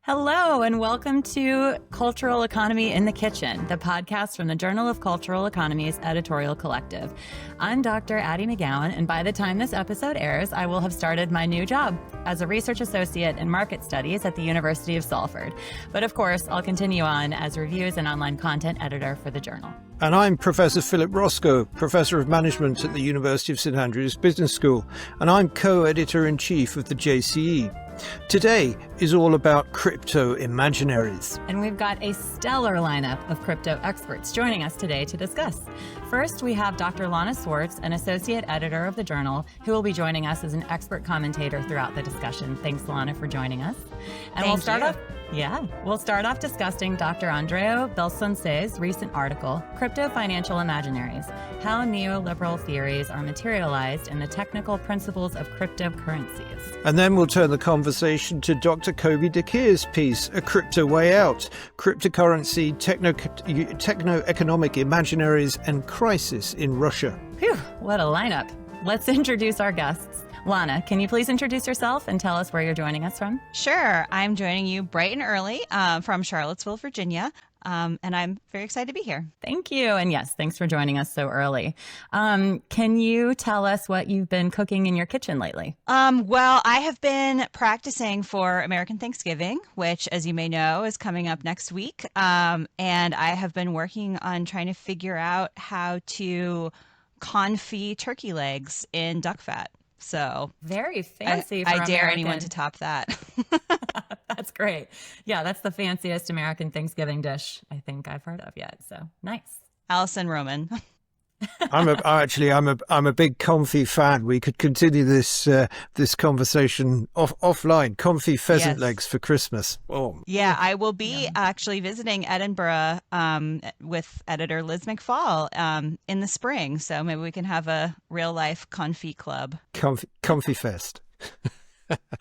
Hello, and welcome to Cultural Economy in the Kitchen, the podcast from the Journal of Cultural Economy's editorial collective. I'm Dr. Addie McGowan, and by the time this episode airs, I will have started my new job as a research associate in market studies at the University of Salford. But of course, I'll continue on as reviews and online content editor for the journal. And I'm Professor Philip Roscoe, Professor of Management at the University of St Andrews Business School, and I'm co-editor-in-chief of the JCE. Today is all about crypto imaginaries. And we've got a stellar lineup of crypto experts joining us today to discuss. First, we have Dr. Lana Swartz, an associate editor of the journal, who will be joining us as an expert commentator throughout the discussion. Thanks, Lana, for joining us. And we'll start off discussing Dr. Andreu Belsunces' recent article, Crypto Financial Imaginaries: How Neoliberal Theories Are Materialized in the Technical Principles of Cryptocurrencies. And then we'll turn the conversation to Dr. Kobe de Keere's piece, A Crypto Way Out: Cryptocurrency, Techno-Economic Imaginaries and Crisis in Russia. Phew, what a lineup. Let's introduce our guests. Lana, can you please introduce yourself and tell us where you're joining us from? Sure. I'm joining you bright and early from Charlottesville, Virginia, and I'm very excited to be here. Thank you. And yes, thanks for joining us so early. Can you tell us what you've been cooking in your kitchen lately? Well, I have been practicing for American Thanksgiving, which, as you may know, is coming up next week. And I have been working on trying to figure out how to confit turkey legs in duck fat. So very fancy. I dare anyone to top that. That's great. Yeah, that's the fanciest American Thanksgiving dish I think I've heard of yet. So nice. Alison Roman. I'm a big comfy fan. We could continue this conversation offline. Comfy pheasant legs for Christmas. Oh. Yeah, I will be actually visiting Edinburgh with editor Liz McFall in the spring. So maybe we can have a real life confit club. Comfy fest.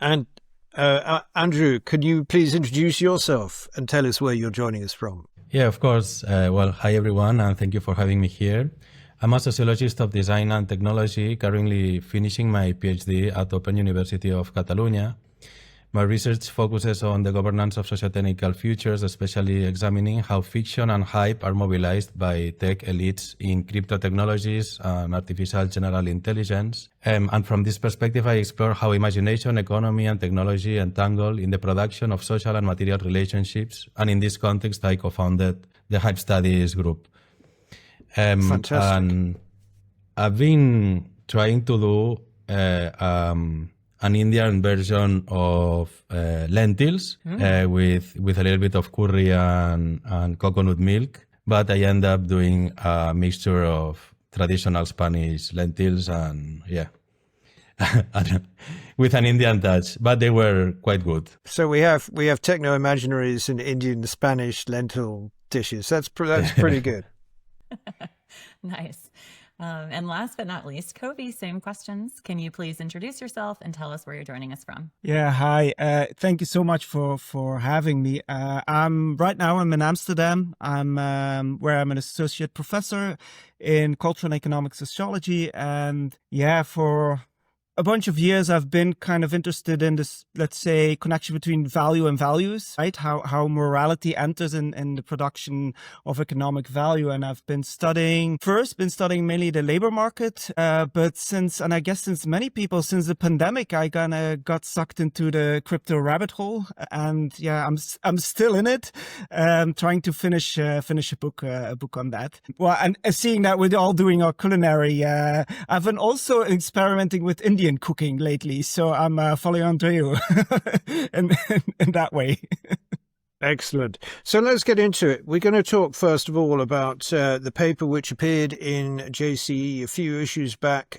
And Andrew, could you please introduce yourself and tell us where you're joining us from? Yeah, of course. Well, hi everyone, and thank you for having me here. I'm a sociologist of design and technology, currently finishing my PhD at Open University of Catalonia. My research focuses on the governance of sociotechnical futures, especially examining how fiction and hype are mobilized by tech elites in crypto technologies and artificial general intelligence. And from this perspective, I explore how imagination, economy, and technology entangle in the production of social and material relationships. And in this context, I co-founded the Hype Studies group. Fantastic. And I've been trying to do an Indian version of lentils with a little bit of curry and coconut milk, but I end up doing a mixture of traditional Spanish lentils and with an Indian touch, but they were quite good. So we have techno-imaginaries and Indian Spanish lentil dishes. That's pretty good. Nice. And last but not least, Kobe, same questions. Can you please introduce yourself and tell us where you're joining us from? Yeah, hi. Thank you so much for having me. I'm in Amsterdam. I'm where I'm an associate professor in cultural and economic sociology. And yeah, for a bunch of years, I've been kind of interested in this, let's say, connection between value and values, right? How morality enters in the production of economic value. And I've been studying mainly the labor market. But since many people, since the pandemic, I kind of got sucked into the crypto rabbit hole. And yeah, I'm still in it, trying to finish a book on that. Well, and seeing that we're all doing our culinary, I've been also experimenting with Indian cooking lately, so I'm following Andreu in that way. Excellent. So let's get into it. We're going to talk first of all about the paper which appeared in JCE a few issues back.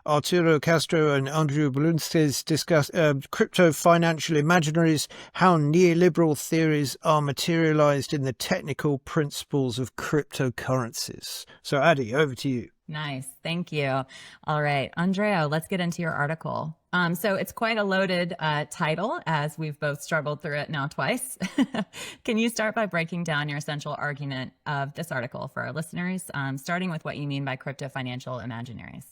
Arturo Castro and Andreu Belsunces discussed crypto financial imaginaries, how neoliberal theories are materialized in the technical principles of cryptocurrencies. So Addie, over to you. Nice. Thank you. All right, Andreu, let's get into your article. So it's quite a loaded title, as we've both struggled through it now twice. Can you start by breaking down your essential argument of this article for our listeners, starting with what you mean by crypto financial imaginaries?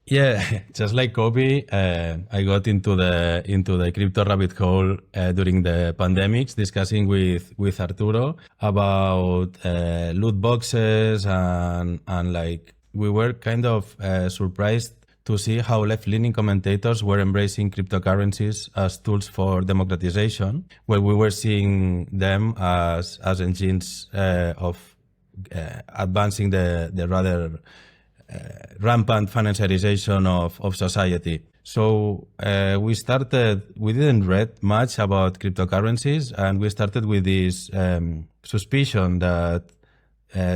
Yeah, just like Kobe, I got into the crypto rabbit hole during the pandemics, discussing with Arturo about loot boxes and like we were kind of surprised to see how left-leaning commentators were embracing cryptocurrencies as tools for democratization, while we were seeing them as engines of advancing the rather rampant financiarization of society. So we didn't read much about cryptocurrencies, and we started with this suspicion that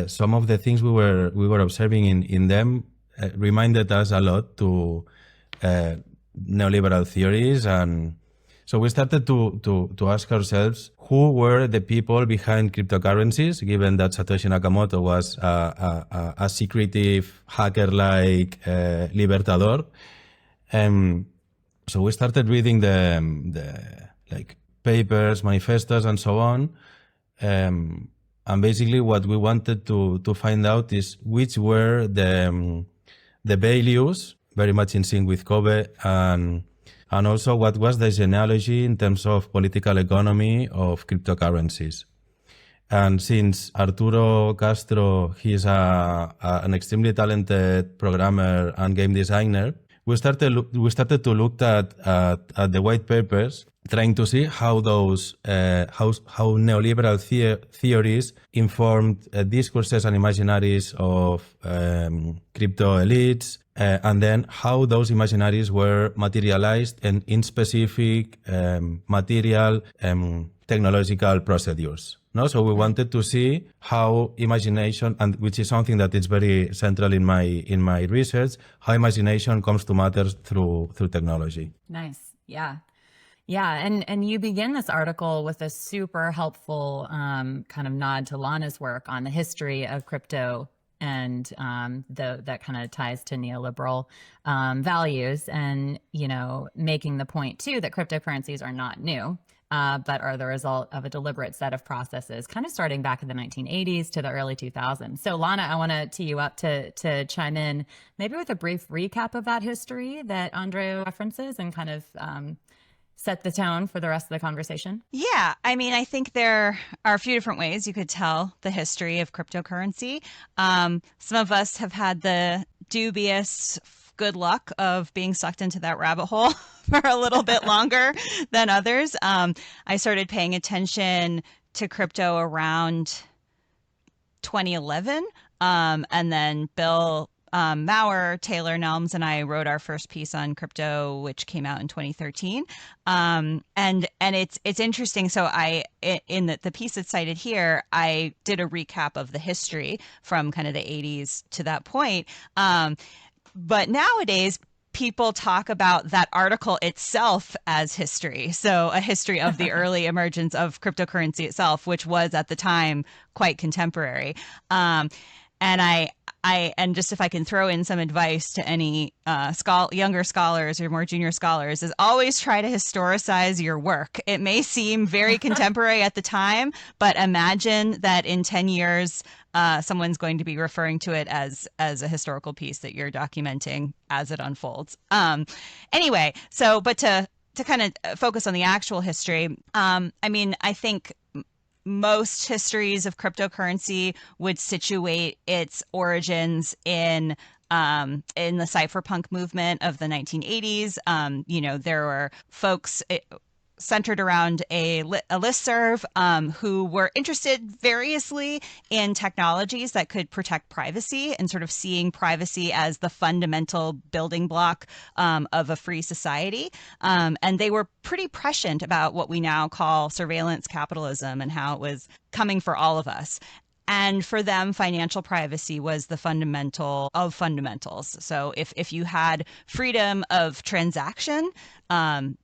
some of the things we were observing in them reminded us a lot to neoliberal theories. And so we started to ask ourselves who were the people behind cryptocurrencies, given that Satoshi Nakamoto was a secretive hacker-like libertador. So we started reading the like papers, manifestos, and so on. And basically, what we wanted to find out is which were the values, very much in sync with Kobe, and also what was the genealogy in terms of political economy of cryptocurrencies. And since Arturo Castro, he's an extremely talented programmer and game designer, we started to look at the white papers, trying to see how those how neoliberal theories informed discourses and imaginaries of crypto elites, and then how those imaginaries were materialized in specific material technological procedures. No, so we wanted to see how imagination, and which is something that is very central in my research, how imagination comes to matter through technology. Nice, yeah. Yeah, and you begin this article with a super helpful kind of nod to Lana's work on the history of crypto, and that kind of ties to neoliberal values, and making the point too that cryptocurrencies are not new, but are the result of a deliberate set of processes, kind of starting back in the 1980s to the early 2000s. So Lana, I want to tee you up to chime in, maybe with a brief recap of that history that Andreu references, and kind of set the tone for the rest of the conversation? Yeah, I mean, I think there are a few different ways you could tell the history of cryptocurrency. Some of us have had the dubious good luck of being sucked into that rabbit hole for a little bit longer than others. I started paying attention to crypto around 2011, and then Bill Maurer, Taylor Nelms, and I wrote our first piece on crypto, which came out in 2013. And it's interesting. So in the piece that's cited here, I did a recap of the history from kind of the 80s to that point. But nowadays, people talk about that article itself as history. So a history of the early emergence of cryptocurrency itself, which was at the time quite contemporary. And just if I can throw in some advice to any younger scholars or more junior scholars, is always try to historicize your work. It may seem very contemporary at the time, but imagine that in 10 years, someone's going to be referring to it as a historical piece that you're documenting as it unfolds. Anyway, but to kind of focus on the actual history, I mean, I think most histories of cryptocurrency would situate its origins in the cypherpunk movement of the 1980s. There were folks centered around a listserv who were interested variously in technologies that could protect privacy, and sort of seeing privacy as the fundamental building block of a free society. And they were pretty prescient about what we now call surveillance capitalism and how it was coming for all of us. And for them, financial privacy was the fundamental of fundamentals. So if you had freedom of transaction,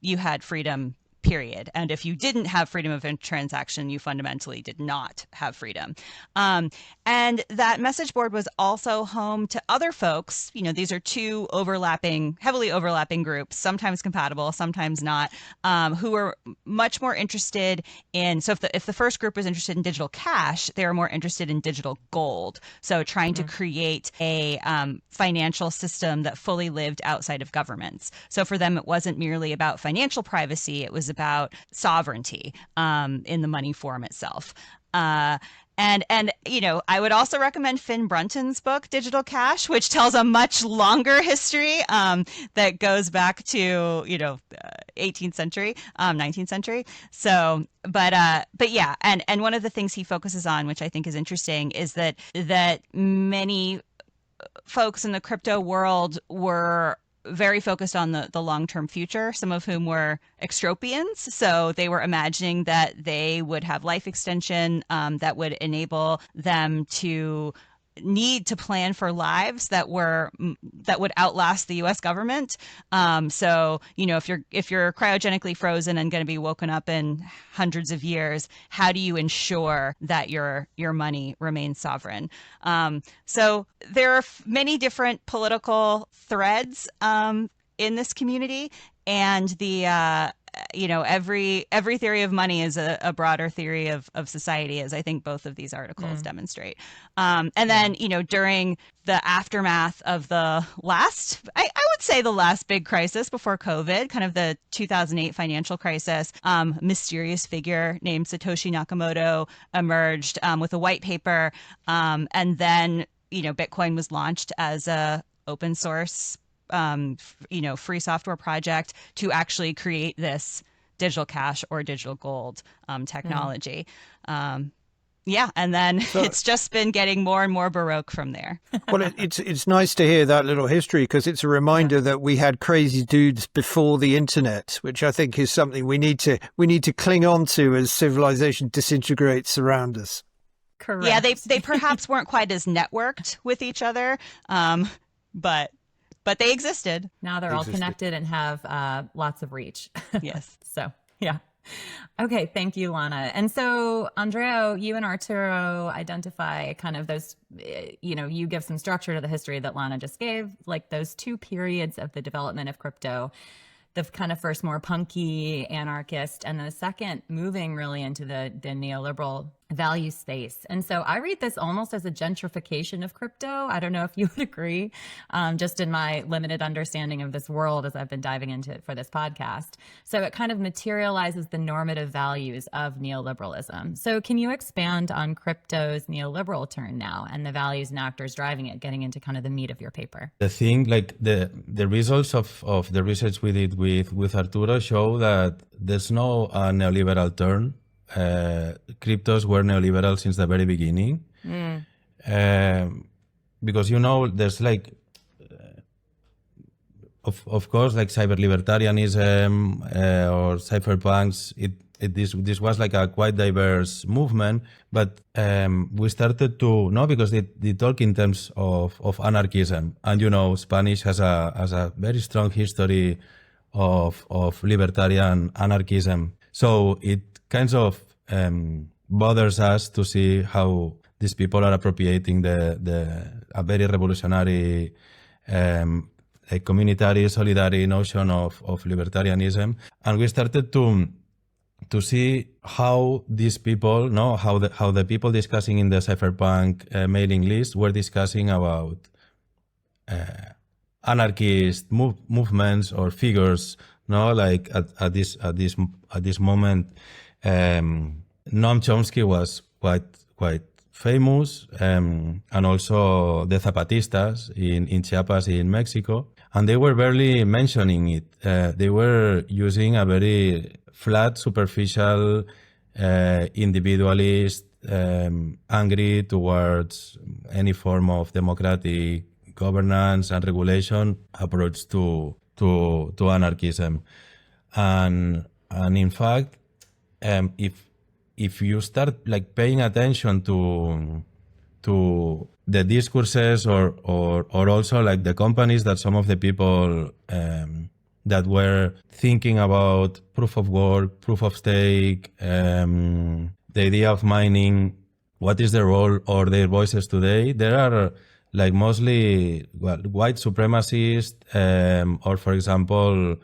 you had freedom period. And if you didn't have freedom of transaction, you fundamentally did not have freedom. And that message board was also home to other folks. These are two heavily overlapping groups, sometimes compatible, sometimes not, who were much more interested in, so if the first group was interested in digital cash, they were more interested in digital gold. So trying to create a financial system that fully lived outside of governments. So for them, it wasn't merely about financial privacy, it was about sovereignty in the money form itself. And I would also recommend Finn Brunton's book, Digital Cash, which tells a much longer history that goes back to, 18th century, 19th century. So, but yeah, and one of the things he focuses on, which I think is interesting, is that many folks in the crypto world were very focused on the long-term future, some of whom were extropians. So they were imagining that they would have life extension that would enable them to need to plan for lives that would outlast the U.S. government. So, if you're cryogenically frozen and going to be woken up in hundreds of years, how do you ensure that your money remains sovereign? So there are many different political threads in this community, and the every theory of money is a broader theory of society, as I think both of these articles demonstrate. And then, during the aftermath of the last, I would say the last big crisis before COVID, kind of the 2008 financial crisis, mysterious figure named Satoshi Nakamoto emerged with a white paper. And then, Bitcoin was launched as a open source free software project to actually create this digital cash or digital gold technology. And then it's just been getting more and more Baroque from there. Well, it's nice to hear that little history, because it's a reminder that we had crazy dudes before the internet, which I think is something we need to cling on to as civilization disintegrates around us. Correct. Yeah, they perhaps weren't quite as networked with each other, but they existed. Now they're all connected and have lots of reach. Yes. So, yeah. Okay, thank you, Lana. And so, Andreu, you and Arturo identify kind of those, you give some structure to the history that Lana just gave, like those two periods of the development of crypto. The kind of first more punky anarchist, and the second moving really into the neoliberal value space. And so I read this almost as a gentrification of crypto. I don't know if you would agree, just in my limited understanding of this world as I've been diving into it for this podcast. So it kind of materializes the normative values of neoliberalism. So can you expand on crypto's neoliberal turn now and the values and actors driving it, getting into kind of the meat of your paper? The thing, like the results of the research we did with Arturo show that there's no neoliberal turn. Cryptos were neoliberal since the very beginning, because there's like of course like cyber libertarianism or cypherpunks. This was like a quite diverse movement, but we started to because they talk in terms of anarchism, and Spanish has a very strong history of libertarian anarchism. So it kind of bothers us to see how these people are appropriating a very revolutionary communitary, solidary notion of libertarianism. And we started to see how these people, how the people discussing in the cypherpunk mailing list were discussing about anarchist movements or figures, like at this moment. Noam Chomsky was quite famous, and also the Zapatistas in Chiapas in Mexico, and they were barely mentioning it. They were using a very flat, superficial, individualist, angry towards any form of democratic governance and regulation approach to anarchism, and in fact, if you start like paying attention to the discourses or also like the companies that some of the people that were thinking about proof of work, proof of stake, the idea of mining, what is their role or their voices today. There are like mostly white supremacists, or for example,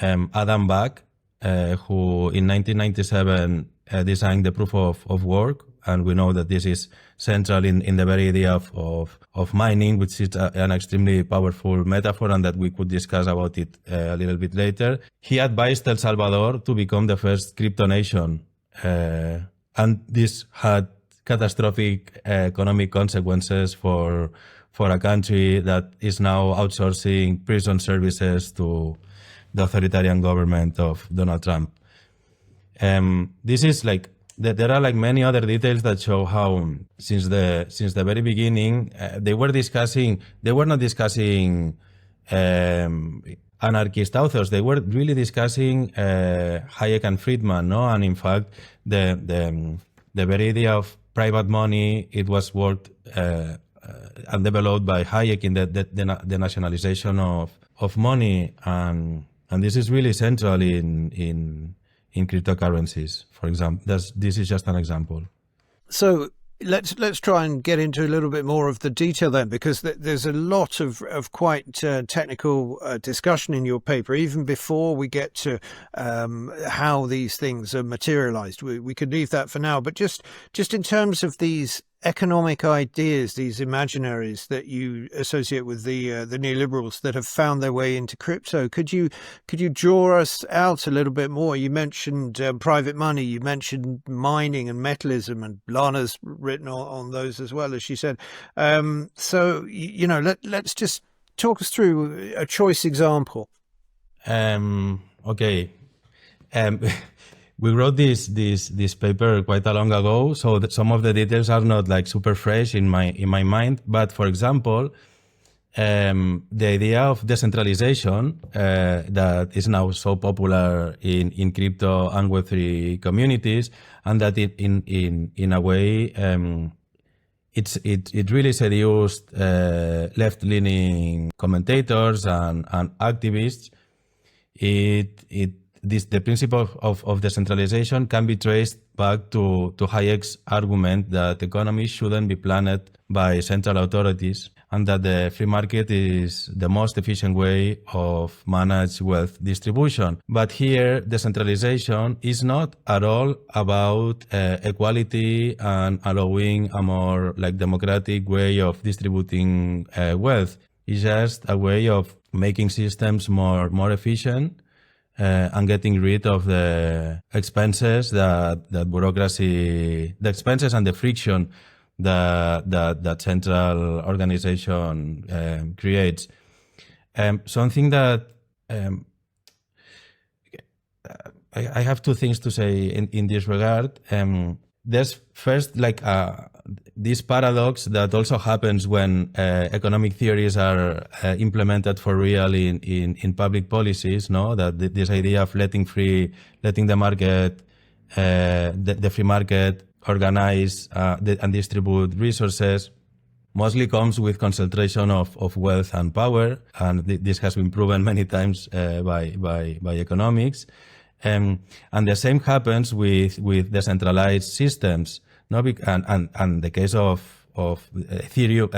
Adam Back, who in 1997 designed the proof of work. And we know that this is central in the very idea of mining, which is an extremely powerful metaphor, and that we could discuss about it a little bit later. He advised El Salvador to become the first crypto nation. And this had catastrophic economic consequences for a country that is now outsourcing prison services to the authoritarian government of Donald Trump. This is like, there are like many other details that show how since the very beginning they were not discussing anarchist authors. They were really discussing Hayek and Friedman, no? And in fact, the very idea of private money, it was worked and developed by Hayek in the nationalization of money, and this is really central in cryptocurrencies, for example. This is just an example. So let's try and get into a little bit more of the detail then, because there's a lot of quite technical discussion in your paper, even before we get to how these things are materialized. We could leave that for now, but just in terms of these economic ideas, these imaginaries that you associate with the neoliberals that have found their way into crypto, could you draw us out a little bit more? You mentioned private money, you mentioned mining and metalism, and Lana's written on those as well, as she said. So let's just talk us through a choice example. Okay. We wrote this paper quite a long ago, so that some of the details are not like super fresh in my mind. But for example, the idea of decentralization that is now so popular in crypto and Web3 communities, and that in a way it really seduced left-leaning commentators and activists. The principle of decentralization can be traced back to Hayek's argument that economies shouldn't be planned by central authorities, and that the free market is the most efficient way of manage wealth distribution. But here, decentralization is not at all about equality and allowing a more like democratic way of distributing wealth. It's just a way of making systems more efficient. And getting rid of the expenses that bureaucracy, the expenses and the friction that central organization creates. Something that I have two things to say in this regard. There's first like this paradox that also happens when economic theories are implemented for real in public policies. No, that this idea of letting the market, the free market, organize and distribute resources, mostly comes with concentration of wealth and power, and this has been proven many times by economics. And the same happens with decentralized systems. No, and the case of Ethereum,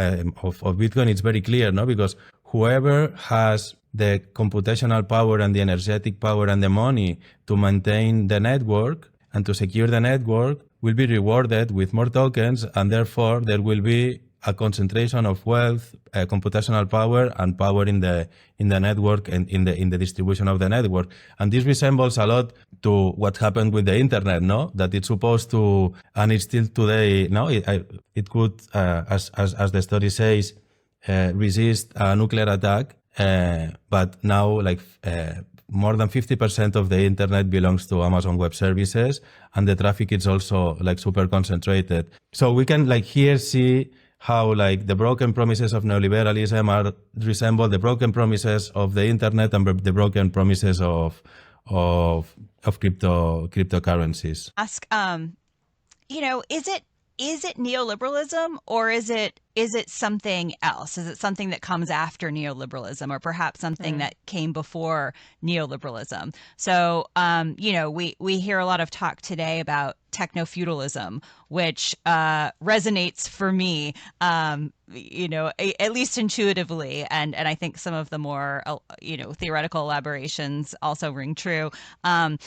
of Bitcoin, it's very clear, no, because whoever has the computational power and the energetic power and the money to maintain the network and to secure the network will be rewarded with more tokens, and therefore there will be a concentration of wealth, computational power, and power in the network and in the distribution of the network. And this resembles a lot to what happened with the internet, no? That it's supposed to, and it's still today, no? It could, as the story says, resist a nuclear attack, but now more than 50% of the internet belongs to Amazon Web Services, and the traffic is also super concentrated. So we can here see how the broken promises of neoliberalism resemble the broken promises of the internet and the broken promises of cryptocurrencies. Ask, is it neoliberalism, or is it is it something else? Is it something that comes after neoliberalism, or perhaps something that came before neoliberalism? So, we hear a lot of talk today about techno-feudalism, which resonates for me, at least intuitively, and I think some of the more theoretical elaborations also ring true. And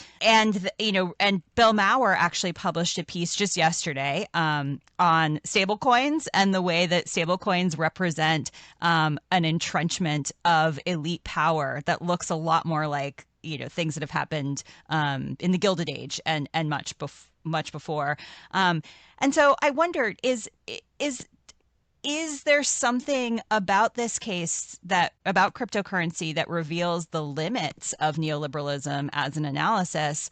Bill Maurer actually published a piece just yesterday on stablecoins and the way that stablecoins represent an entrenchment of elite power that looks a lot more like things that have happened in the Gilded Age and much before. And so I wondered, is there something about this case about cryptocurrency that reveals the limits of neoliberalism as an analysis?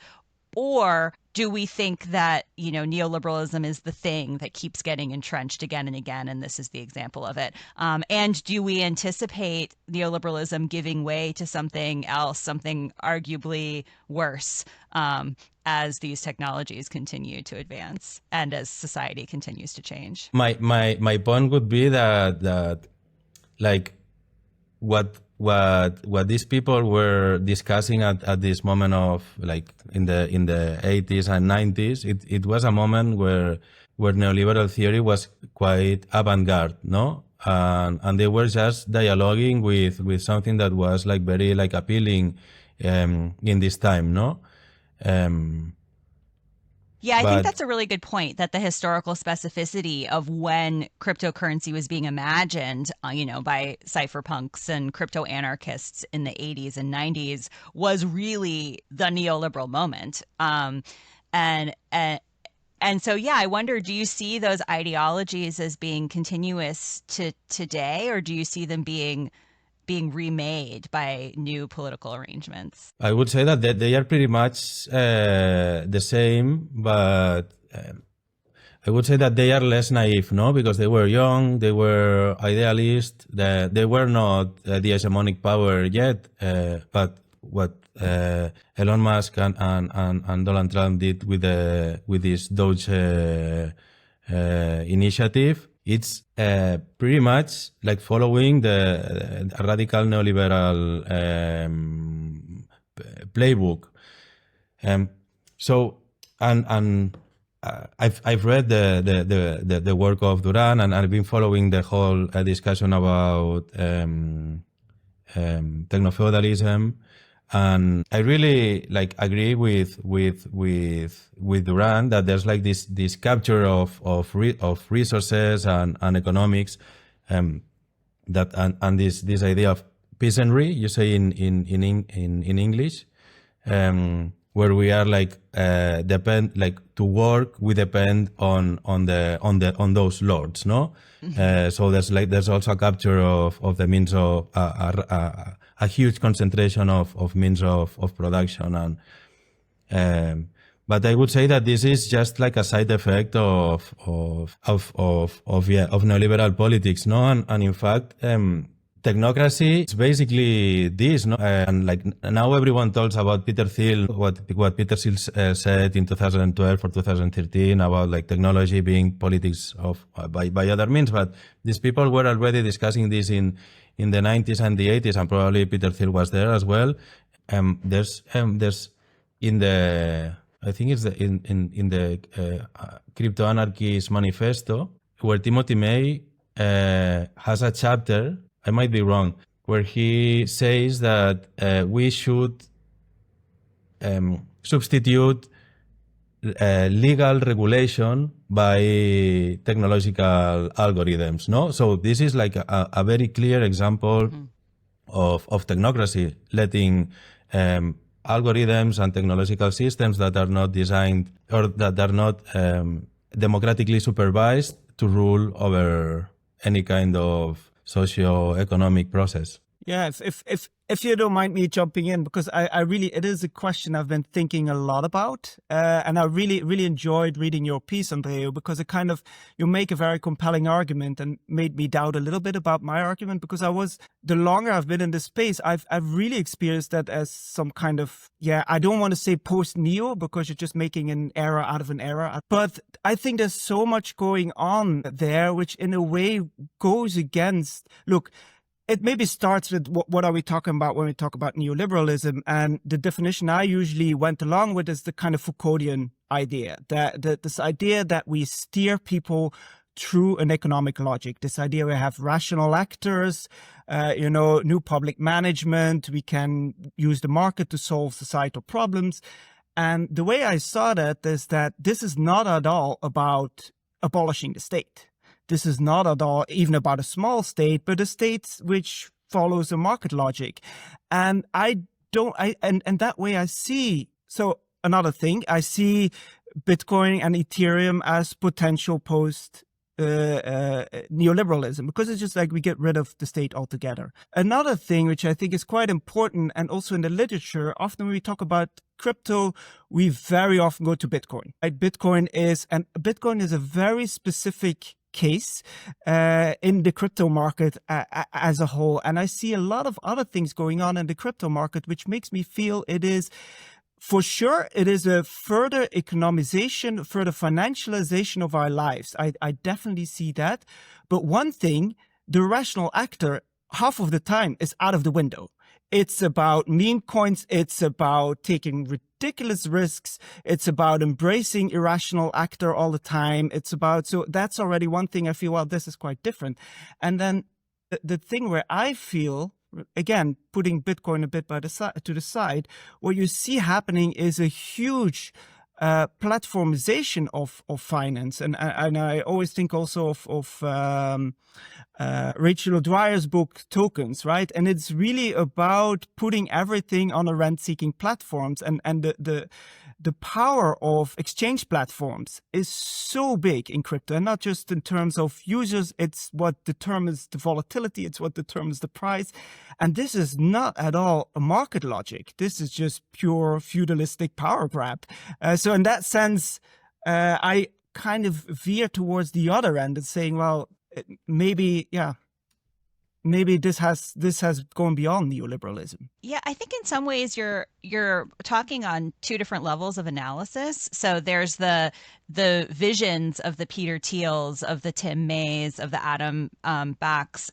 Or do we think that, neoliberalism is the thing that keeps getting entrenched again and again, and this is the example of it? And do we anticipate neoliberalism giving way to something else, something arguably worse, as these technologies continue to advance and as society continues to change? My point would be that like what these people were discussing at this moment of like in the 80s and 90s, it was a moment where neoliberal theory was quite avant-garde, no? And they were just dialoguing with something that was like very like appealing in this time, no? Yeah, I think that's a really good point, that the historical specificity of when cryptocurrency was being imagined, by cypherpunks and crypto-anarchists in the 80s and 90s was really the neoliberal moment. And so, yeah, I wonder, do you see those ideologies as being continuous to today, or do you see them being remade by new political arrangements? I would say that they are pretty much the same, but I would say that they are less naive, no? Because they were young, they were idealist, they were not the hegemonic power yet, but what Elon Musk and Donald Trump did with this Doge initiative, it's pretty much like following the radical neoliberal playbook. I've read the work of Duran, and I've been following the whole discussion about techno-feudalism. And I really like agree with Duran that there's like this capture of resources and economics, that and this idea of peasantry, you say in English, where we are like to work, we depend on those lords, no? Mm-hmm. So there's also a capture of the means of a huge concentration of means of production, and but I would say that this is just like a side effect of neoliberal politics, no? And in fact, technocracy is basically this, no? And like now everyone talks about Peter Thiel, what Peter Thiel said in 2012 or 2013 about like technology being politics by other means, but these people were already discussing this in the 90s and the 80s, and probably Peter Thiel was there as well. There's in the, I think it's in the Crypto Anarchist Manifesto, where Timothy May has a chapter, I might be wrong, where he says that we should substitute legal regulation by technological algorithms, no? So this is like a very clear example of technocracy, letting algorithms and technological systems that are not designed or that are not democratically supervised to rule over any kind of socio-economic process. Yeah, if you don't mind me jumping in, because I really, it is a question I've been thinking a lot about. And I really enjoyed reading your piece, Andreu, because it kind of, you make a very compelling argument and made me doubt a little bit about my argument, because the longer I've been in this space, I've really experienced that as some kind of, I don't want to say post-neo, because you're just making an era out of an era. But I think there's so much going on there, which in a way goes against, look, it maybe starts with what are we talking about when we talk about neoliberalism? And the definition I usually went along with is the kind of Foucauldian idea, that this idea that we steer people through an economic logic, this idea we have rational actors, new public management, we can use the market to solve societal problems. And the way I saw that is that this is not at all about abolishing the state. This is not at all even about a small state, but a state which follows a market logic. And and that way I see, so another thing, I see Bitcoin and Ethereum as potential post neoliberalism, because it's just like we get rid of the state altogether. Another thing which I think is quite important, and also in the literature, often when we talk about crypto, we very often go to Bitcoin. Right? Bitcoin is a very specific case in the crypto market as a whole. And I see a lot of other things going on in the crypto market, which makes me feel it is, for sure, it is a further economization, further financialization of our lives. I definitely see that. But one thing, the rational actor, half of the time is out of the window. It's about meme coins. It's about taking ridiculous risks. It's about embracing irrational actor all the time. So that's already one thing I feel, well, this is quite different. And then the thing where I feel, again, putting Bitcoin a bit to the side, what you see happening is a huge platformization of finance. And I always think also of Rachel O'Dwyer's book, Tokens, right? And it's really about putting everything on a rent-seeking platforms. And the power of exchange platforms is so big in crypto, and not just in terms of users. It's what determines the volatility. It's what determines the price. And this is not at all a market logic. This is just pure feudalistic power grab. So in that sense, I kind of veer towards the other end and saying, well, maybe this has gone beyond neoliberalism. Yeah, I think in some ways you're talking on two different levels of analysis. So there's the visions of the Peter Thiels, of the Tim Mays, of the Adam Backs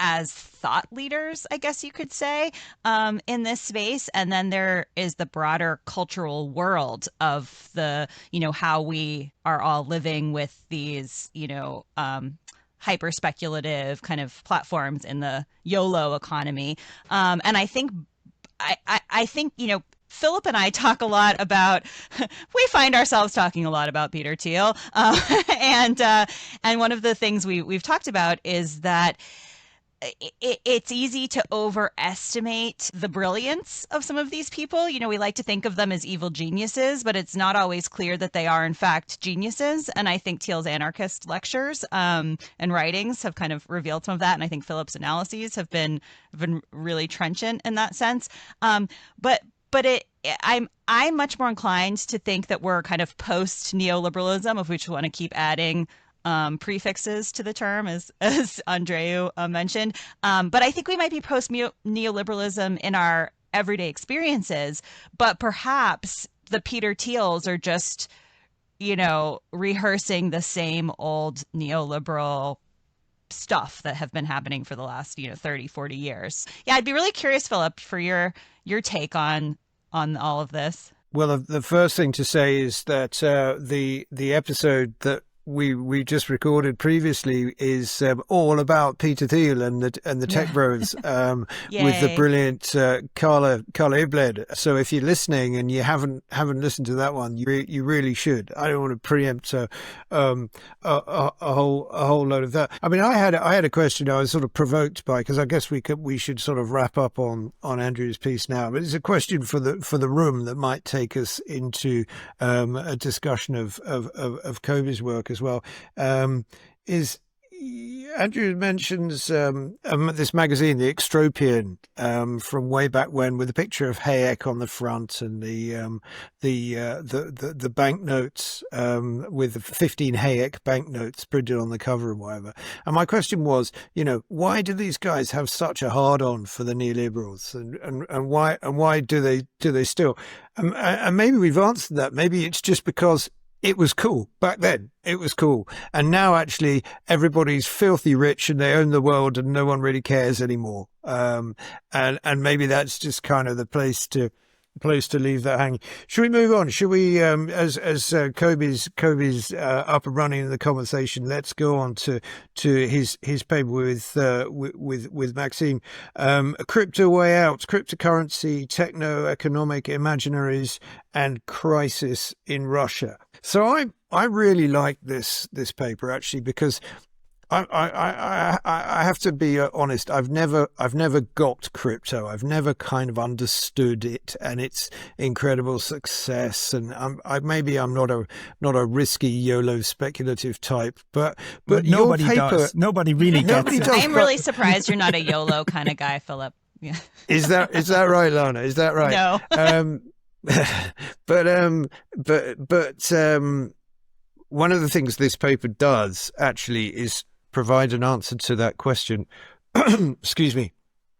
as thought leaders, I guess you could say, in this space. And then there is the broader cultural world of the, how we are all living with these, hyper speculative kind of platforms in the YOLO economy. And I think, I think, Philip and I talk a lot about, we find ourselves talking a lot about Peter Thiel. And one of the things we've talked about is that it's easy to overestimate the brilliance of some of these people. We like to think of them as evil geniuses, but it's not always clear that they are in fact geniuses. And I think Thiel's anarchist lectures and writings have kind of revealed some of that. And I think Philip's analyses have been really trenchant in that sense. But I'm much more inclined to think that we're kind of post neoliberalism, of which we want to keep adding prefixes to the term, as Andreu mentioned. But I think we might be post neoliberalism in our everyday experiences, but perhaps the Peter Thiels are just, rehearsing the same old neoliberal stuff that have been happening for the last, 30, 40 years. Yeah, I'd be really curious, Philip, for your take on all of this. Well, the first thing to say is that the episode that we just recorded previously is all about Peter Thiel and the tech bros with the brilliant Carla Ibled. So if you're listening and you haven't listened to that one, you really should. I don't want to preempt a whole load of that. I mean, I had a question I was sort of provoked by, because I guess we should sort of wrap up on Andrew's piece now. But it's a question for the room that might take us into a discussion of Kobe's work as well. Is Andrew mentions this magazine, the Extropian, from way back when, with a picture of Hayek on the front and the banknotes with the 15 Hayek banknotes printed on the cover and whatever. And my question was, why do these guys have such a hard on for the neoliberals, and why do they still? And maybe we've answered that. Maybe it's just because it was cool back then. It was cool. And now actually everybody's filthy rich and they own the world and no one really cares anymore. And maybe that's just kind of the place to leave that hanging. Should we move on? Should we, as Kobe's up and running in the conversation, let's go on to his paper with Maxime, Crypto Way Out, Cryptocurrency, Techno-Economic Imaginaries, and Crisis in Russia. So I really like this paper, actually, because I have to be honest. I've never got crypto. I've never kind of understood it and its incredible success. And maybe I'm not a risky YOLO speculative type, but nobody your paper, does. Nobody really gets it. I am really surprised you're not a YOLO kind of guy, Philip. Yeah. Is that right, Lana? Is that right? No. But one of the things this paper does actually is provide an answer to that question. Excuse me.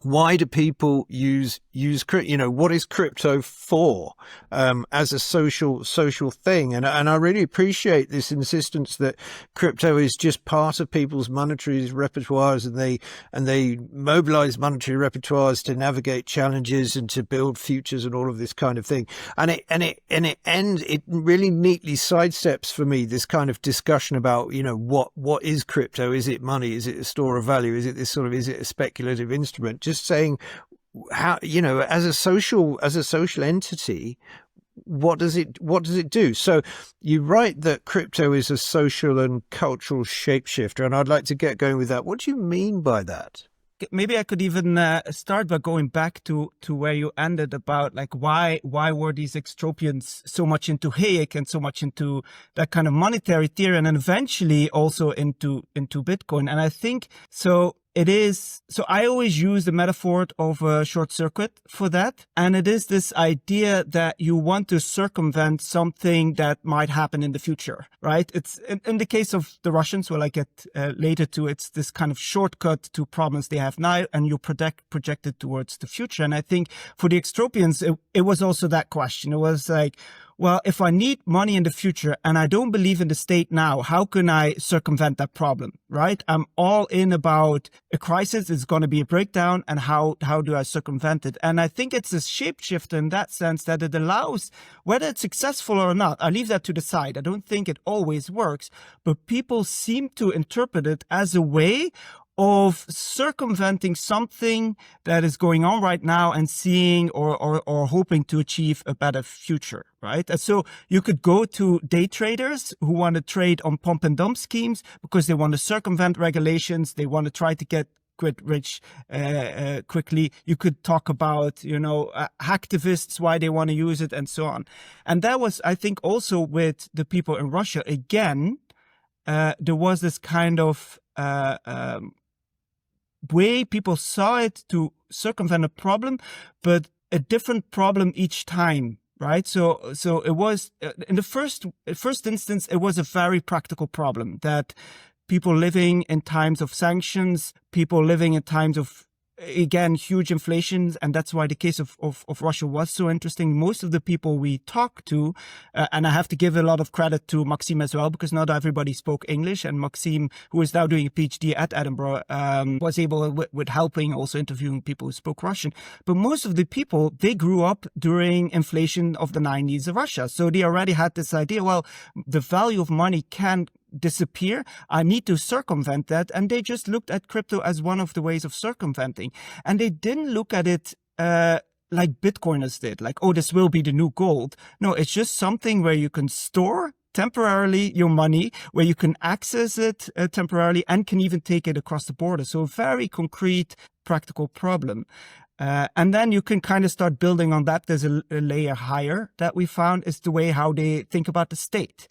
Why do people use what is crypto for, as a social thing? And I really appreciate this insistence that crypto is just part of people's monetary repertoires, and they mobilize monetary repertoires to navigate challenges and to build futures and all of this kind of thing. And it really neatly sidesteps for me this kind of discussion about, what is crypto? Is it money? Is it a store of value? Is it a speculative instrument? Just saying how, as a social entity, what does it do? So you write that crypto is a social and cultural shapeshifter, and I'd like to get going with that. What do you mean by that? Maybe I could even start by going back to where you ended about why were these extropians so much into Hayek and so much into that kind of monetary theory, and then eventually also into Bitcoin. And I think so. I always use the metaphor of a short circuit for that. And it is this idea that you want to circumvent something that might happen in the future, right? It's in the case of the Russians, well, I get later to, it's this kind of shortcut to problems they have now, and you project it towards the future. And I think for the extropians, it was also that question. It was like, well, if I need money in the future and I don't believe in the state now, how can I circumvent that problem, right? I'm all in about a crisis. It's going to be a breakdown, and how do I circumvent it? And I think it's a shapeshifter in that sense, that it allows, whether it's successful or not, I leave that to the side. I don't think it always works, but people seem to interpret it as a way of circumventing something that is going on right now and seeing or hoping to achieve a better future, right? And so you could go to day traders who want to trade on pump and dump schemes because they want to circumvent regulations. They want to try to get rich quickly. You could talk about, hacktivists, why they want to use it, and so on. And that was, I think, also with the people in Russia. Again, there was this kind of way people saw it to circumvent a problem, but a different problem each time, right? So it was in the first instance, it was a very practical problem that people living in times of sanctions, people living in times of, again, huge inflation. And that's why the case of Russia was so interesting. Most of the people we talked to, and I have to give a lot of credit to Maxime as well, because not everybody spoke English. And Maxime, who is now doing a PhD at Edinburgh, was able with helping, also interviewing people who spoke Russian. But most of the people, they grew up during inflation of the 90s of Russia. So they already had this idea, well, the value of money can disappear. I need to circumvent that. And they just looked at crypto as one of the ways of circumventing. And they didn't look at it like Bitcoiners did, like, oh, this will be the new gold. No, it's just something where you can store temporarily your money, where you can access it temporarily and can even take it across the border. So a very concrete, practical problem. And then you can kind of start building on that. There's a layer higher that we found is the way how they think about the state.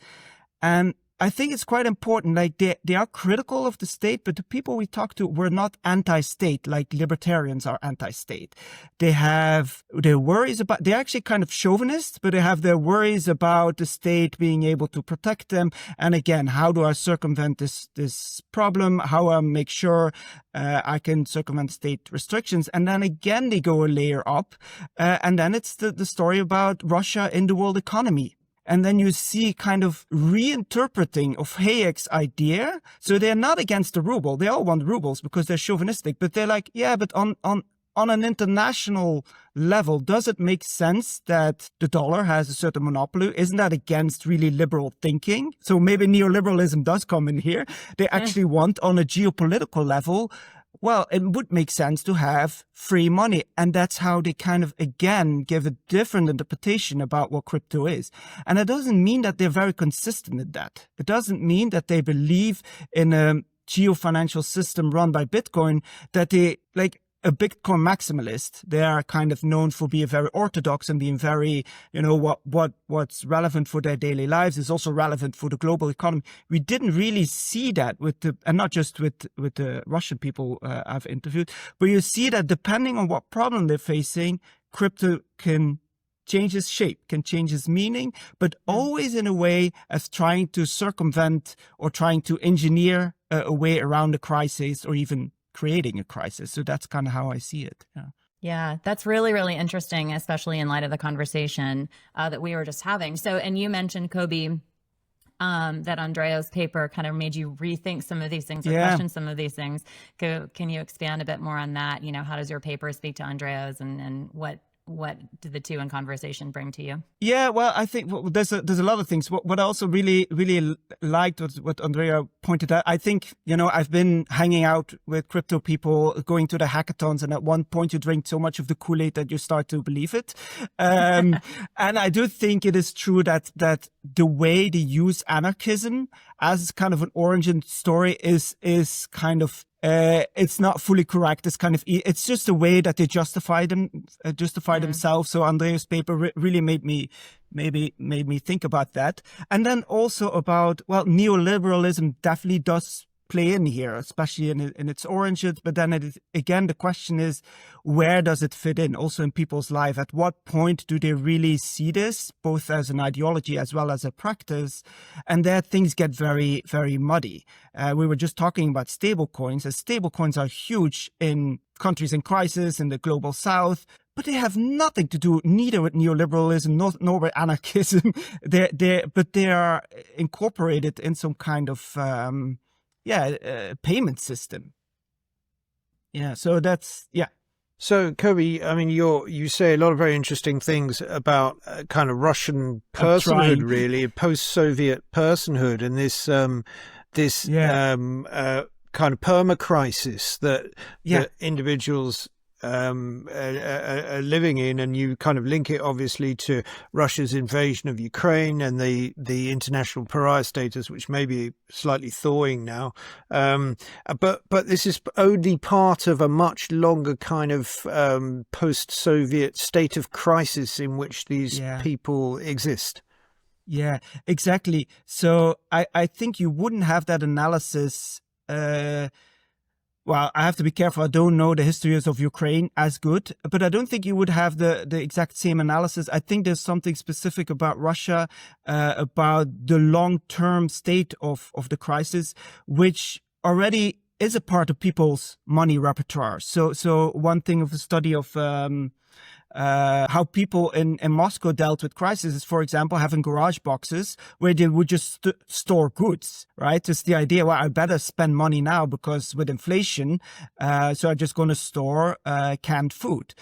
And I think it's quite important. Like they are critical of the state, but the people we talk to were not anti-state, like libertarians are anti-state. They have their worries about, they're actually kind of chauvinists, but they have their worries about the state being able to protect them. And again, how do I circumvent this problem? How do I make sure I can circumvent state restrictions? And then again, they go a layer up. And then it's the story about Russia in the world economy. And then you see kind of reinterpreting of Hayek's idea. So they're not against the ruble. They all want rubles because they're chauvinistic. But they're like, yeah, but on an international level, does it make sense that the dollar has a certain monopoly? Isn't that against really liberal thinking? So maybe neoliberalism does come in here. They actually want on a geopolitical level, well, it would make sense to have free money. And that's how they kind of, again, give a different interpretation about what crypto is. And it doesn't mean that they're very consistent in that. It doesn't mean that they believe in a geo-financial system run by Bitcoin, that they, like a Bitcoin maximalist, they are kind of known for being very orthodox and being very, what's relevant for their daily lives is also relevant for the global economy. We didn't really see that and not just with the Russian people I've interviewed, but you see that depending on what problem they're facing, crypto can change its shape, can change its meaning, but always in a way as trying to circumvent or trying to engineer a way around a crisis or even creating a crisis. So that's kind of how I see it. Yeah, that's really, really interesting, especially in light of the conversation that we were just having. So, and you mentioned, Kobe, that Andreu's paper kind of made you rethink some of these things or question some of these things. Can you expand a bit more on that? How does your paper speak to Andreu's and what did the two in conversation bring to you? Yeah, well, I think there's a lot of things. What I also really, really liked what Andrea pointed out. I think, I've been hanging out with crypto people, going to the hackathons, and at one point you drink so much of the Kool-Aid that you start to believe it. And I do think it is true that the way they use anarchism as kind of an origin story is kind of it's not fully correct. It's kind of, it's just a way that they justify themselves. So Andreu's paper really made me think about that. And then also about, well, neoliberalism definitely does play in here, especially in its origins. But then again, the question is, where does it fit in also in people's life? At what point do they really see this, both as an ideology as well as a practice? And there things get very, very muddy. We were just talking about stablecoins, as stablecoins are huge in countries in crisis, in the global south, but they have nothing to do neither with neoliberalism nor with anarchism. But they are incorporated in some kind of payment system. Yeah, so that's, yeah. So, Kobe, I mean, you say a lot of very interesting things about kind of Russian personhood, really, post-Soviet personhood, and this kind of perma-crisis that individuals are living in, and you kind of link it obviously to Russia's invasion of Ukraine and the international pariah status, which may be slightly thawing now. But this is only part of a much longer kind of post-Soviet state of crisis in which these people exist. Yeah, exactly. So I think you wouldn't have that analysis. Well, I have to be careful. I don't know the histories of Ukraine as good, but I don't think you would have the exact same analysis. I think there's something specific about Russia, about the long-term state of the crisis, which already is a part of people's money repertoire. So one thing of the study of how people in Moscow dealt with crisis is, for example, having garage boxes where they would just store goods, right? It's the idea, well, I better spend money now because with inflation, so I'm just going to store canned food.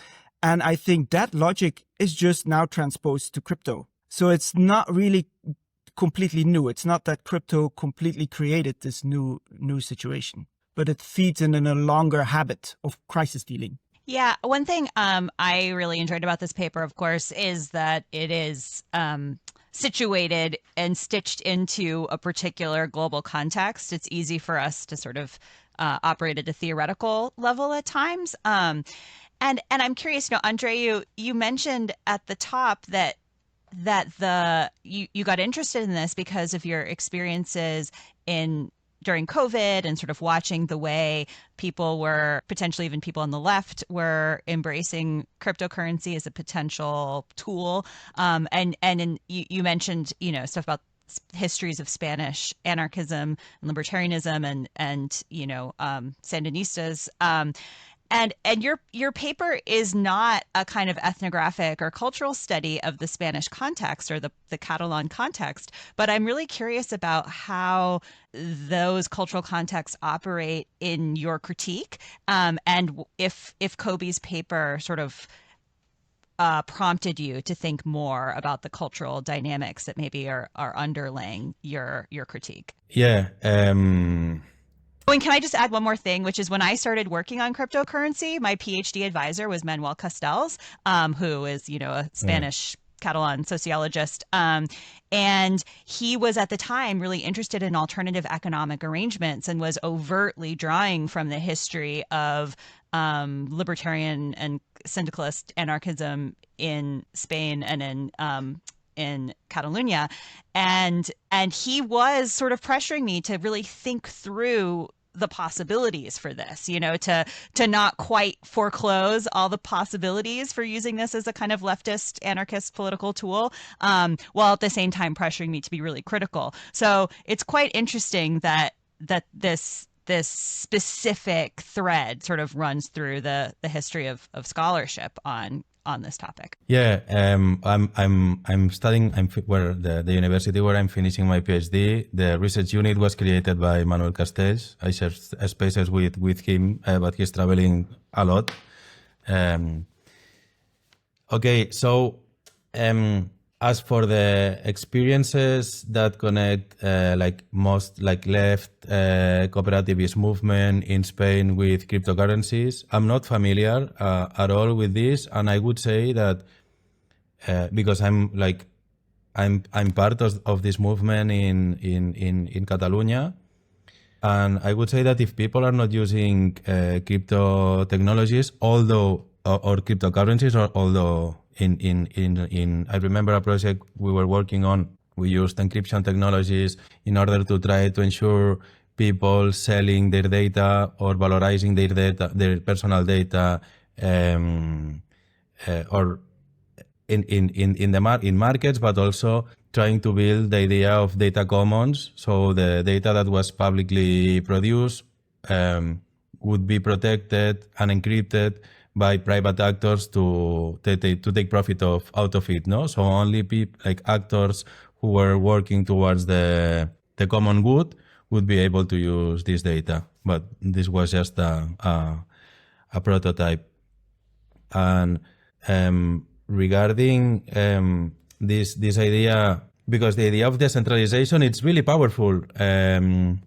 And I think that logic is just now transposed to crypto. So it's not really completely new. It's not that crypto completely created this new situation, but it feeds in a longer habit of crisis dealing. Yeah, one thing I really enjoyed about this paper, of course, is that it is situated and stitched into a particular global context. It's easy for us to sort of operate at a theoretical level at times. And I'm curious, Andreu, you mentioned at the top that that you got interested in this because of your experiences during COVID and sort of watching the way people were, potentially even people on the left, were embracing cryptocurrency as a potential tool. You mentioned, stuff about histories of Spanish anarchism and libertarianism and Sandinistas. And your paper is not a kind of ethnographic or cultural study of the Spanish context or the Catalan context, but I'm really curious about how those cultural contexts operate in your critique, and if Kobe's paper sort of prompted you to think more about the cultural dynamics that maybe are underlying your critique. Yeah. And can I just add one more thing, which is when I started working on cryptocurrency, my PhD advisor was Manuel Castells, who is, a Spanish Catalan sociologist. And he was at the time really interested in alternative economic arrangements and was overtly drawing from the history of libertarian and syndicalist anarchism in Spain and in Catalonia. And he was sort of pressuring me to really think through the possibilities for this, to not quite foreclose all the possibilities for using this as a kind of leftist anarchist political tool, while at the same time pressuring me to be really critical. So it's quite interesting that this specific thread sort of runs through the history of scholarship on this topic. Yeah, I'm studying. Where the university where I'm finishing my PhD. The research unit was created by Manuel Castells. I share spaces with him, but he's traveling a lot. Okay, so as for the experiences that connect left cooperativist movement in Spain with cryptocurrencies, I'm not familiar at all with this, and I would say that because I'm part of this movement in Catalonia, and I would say that if people are not using crypto technologies, or cryptocurrencies, although in I remember a project we were working on, we used encryption technologies in order to try to ensure people selling their data or valorizing their data, their personal data, or in markets, but also trying to build the idea of data commons. So the data that was publicly produced would be protected and encrypted by private actors to take profit out of it, no? So only people like actors who were working towards the common good would be able to use this data. But this was just a prototype. And regarding this idea, because the idea of decentralization, it's really powerful, and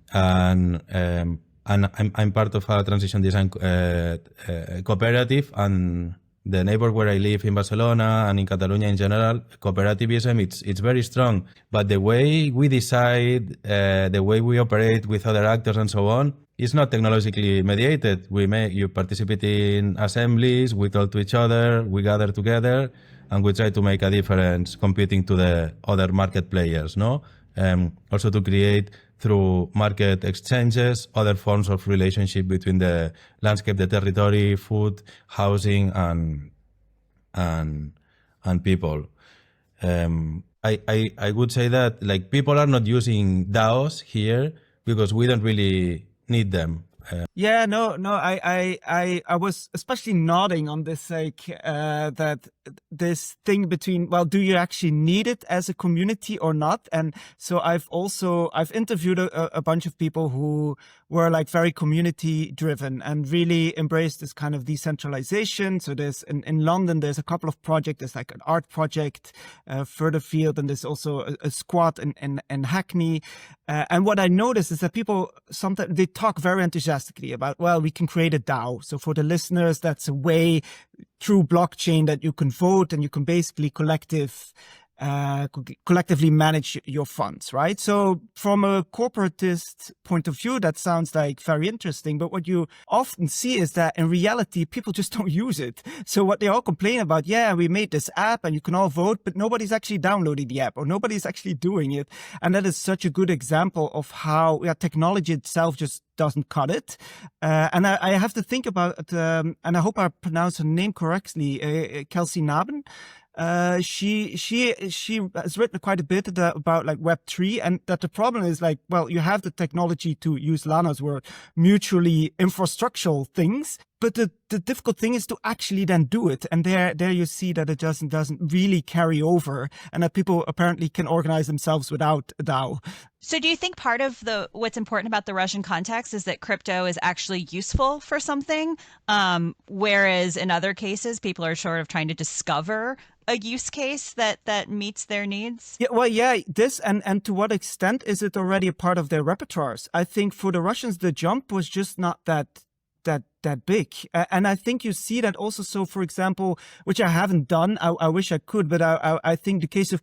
I'm part of a transition design cooperative, and the neighbor where I live in Barcelona and in Catalonia in general, cooperativism, it's very strong. But the way we decide, the way we operate with other actors and so on, is not technologically mediated. You participate in assemblies, we talk to each other, we gather together, and we try to make a difference competing to the other market players, no? Also to create through market exchanges, other forms of relationship between the landscape, the territory, food, housing, and people. I would say that people are not using DAOs here because we don't really need them. I was especially nodding on this, that this thing between, well, do you actually need it as a community or not? And so I've interviewed a bunch of people who were very community driven and really embraced this kind of decentralization. So there's in London, there's a couple of projects. There's an art project further field, and there's also a squad in Hackney. And what I noticed is that people sometimes they talk very enthusiastically about, well, we can create a DAO. So for the listeners, that's a way through blockchain that you can vote and you can basically collective collectively manage your funds, right? So from a corporatist point of view, that sounds like very interesting. But what you often see is that in reality, people just don't use it. So what they all complain about, yeah, we made this app and you can all vote, but nobody's actually downloading the app or nobody's actually doing it. And that is such a good example of how technology itself just doesn't cut it. And I have to think about, and I hope I pronounce her name correctly, Kelsey Naben. She has written quite a bit about like Web3, and that the problem is like, well, you have the technology, to use Lana's word, mutually infrastructural things, but the difficult thing is to actually then do it. And there you see that it doesn't really carry over, and that people apparently can organize themselves without a DAO. So do you think part of what's important about the Russian context is that crypto is actually useful for something, whereas in other cases, people are sort of trying to discover a use case that meets their needs? Yeah, well, yeah, this and to what extent is it already a part of their repertoires? I think for the Russians, the jump was just not that big. And I think you see that also. So, for example, which I haven't done, I wish I could, but I think the case of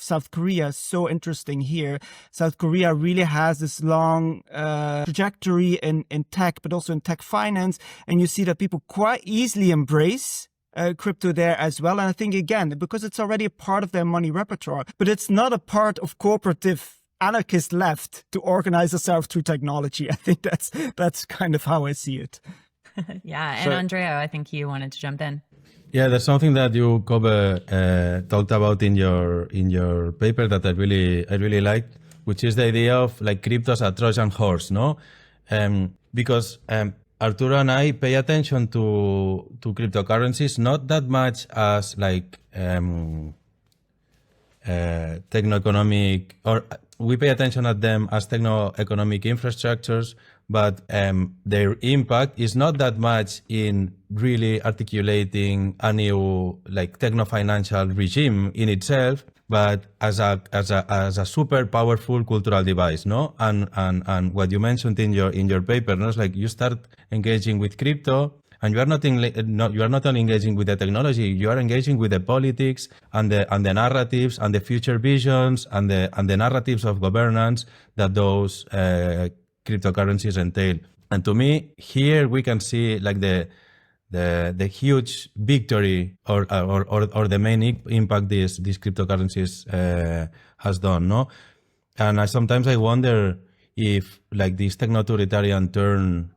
South Korea is so interesting here. South Korea really has this long trajectory in tech, but also in tech finance. And you see that people quite easily embrace crypto there as well. And I think, again, because it's already a part of their money repertoire, but it's not a part of cooperative anarchist left to organize themselves through technology. I think that's kind of how I see it. Yeah. And Andreu, I think you wanted to jump in. Yeah, there's something that you talked about in your paper that I really liked, which is the idea of like crypto as a Trojan horse, no? Because Arturo and I pay attention to cryptocurrencies not that much as like techno-economic, or we pay attention at them as techno-economic infrastructures, but their impact is not that much in really articulating a new like techno-financial regime in itself, but as a super powerful cultural device, no? And what you mentioned in your paper, no? It's like you start engaging with crypto, and you are not only engaging with the technology, you are engaging with the politics and the narratives and the future visions and the narratives of governance that those cryptocurrencies entail. And to me, here we can see like the huge victory or the main impact these cryptocurrencies has done, no? And sometimes I wonder if like this techno-authoritarian turn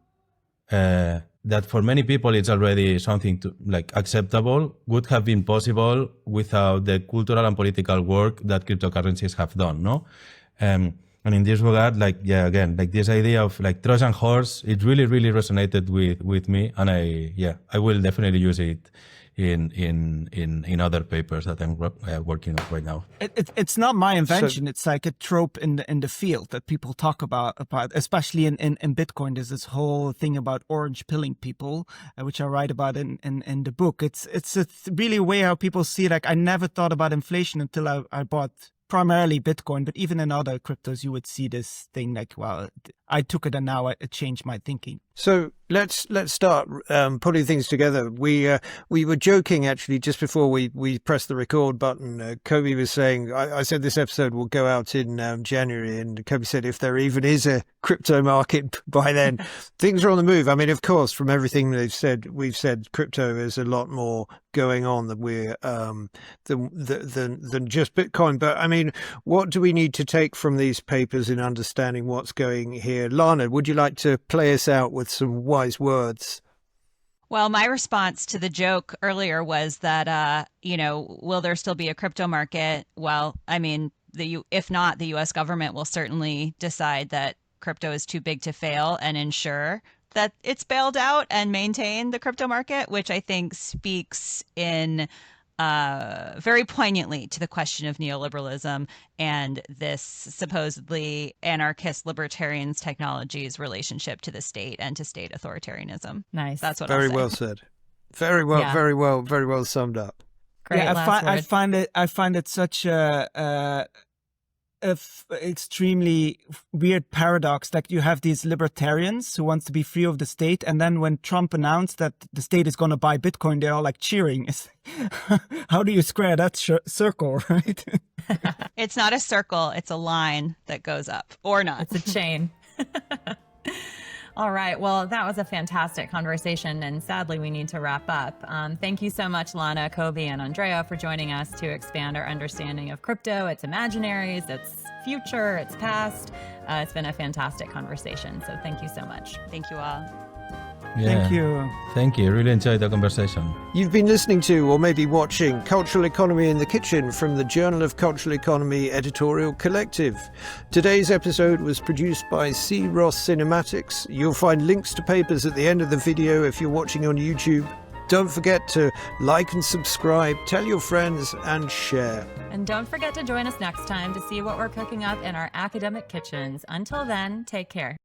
that for many people it's already something to like acceptable would have been possible without the cultural and political work that cryptocurrencies have done, no? And in this regard, like, yeah, again, like this idea of like Trojan horse, it really, really resonated with me, and I will definitely use it in other papers that I'm working on right now. It's not my invention. It's like a trope in the field that people talk about, especially in Bitcoin. There's this whole thing about orange pilling people, which I write about in the book. It's really a way how people see, like, I never thought about inflation until I bought primarily Bitcoin, but even in other cryptos, you would see this thing like, well, I took it and now it changed my thinking. So let's start putting things together. We were joking actually just before we pressed the record button. Kobe was saying, I said this episode will go out in January, and Kobe said if there even is a crypto market by then, things are on the move. I mean, of course, from everything we've said crypto is a lot more going on than than just Bitcoin. But I mean, what do we need to take from these papers in understanding what's going here? Lana, would you like to play us out with some wise words? Well, my response to the joke earlier was that, will there still be a crypto market? Well, I mean, if not, the U.S. government will certainly decide that crypto is too big to fail and ensure that it's bailed out and maintain the crypto market, which I think speaks in very poignantly to the question of neoliberalism and this supposedly anarchist libertarians technology's relationship to the state and to state authoritarianism. Nice. That's what very I'll say. well said. Very well, yeah. Very well summed up. Great. Yeah, I find it such a extremely weird paradox. Like you have these libertarians who wants to be free of the state, and then when Trump announced that the state is going to buy Bitcoin, they're all like cheering. How do you square that circle, right? It's not a circle, it's a line that goes up, or not. It's a chain. All right. Well, that was a fantastic conversation, and sadly, we need to wrap up. Thank you so much, Lana, Kobe, and Andreu, for joining us to expand our understanding of crypto, its imaginaries, its future, its past. It's been a fantastic conversation, so thank you so much. Thank you all. Yeah. Thank you. Thank you. Really enjoyed the conversation. You've been listening to, or maybe watching, Cultural Economy in the Kitchen from the Journal of Cultural Economy editorial collective. Today's episode was produced by C. Ross Cinematics. You'll find links to papers at the end of the video if you're watching on YouTube. Don't forget to like and subscribe, tell your friends, and share. And don't forget to join us next time to see what we're cooking up in our academic kitchens. Until then, take care.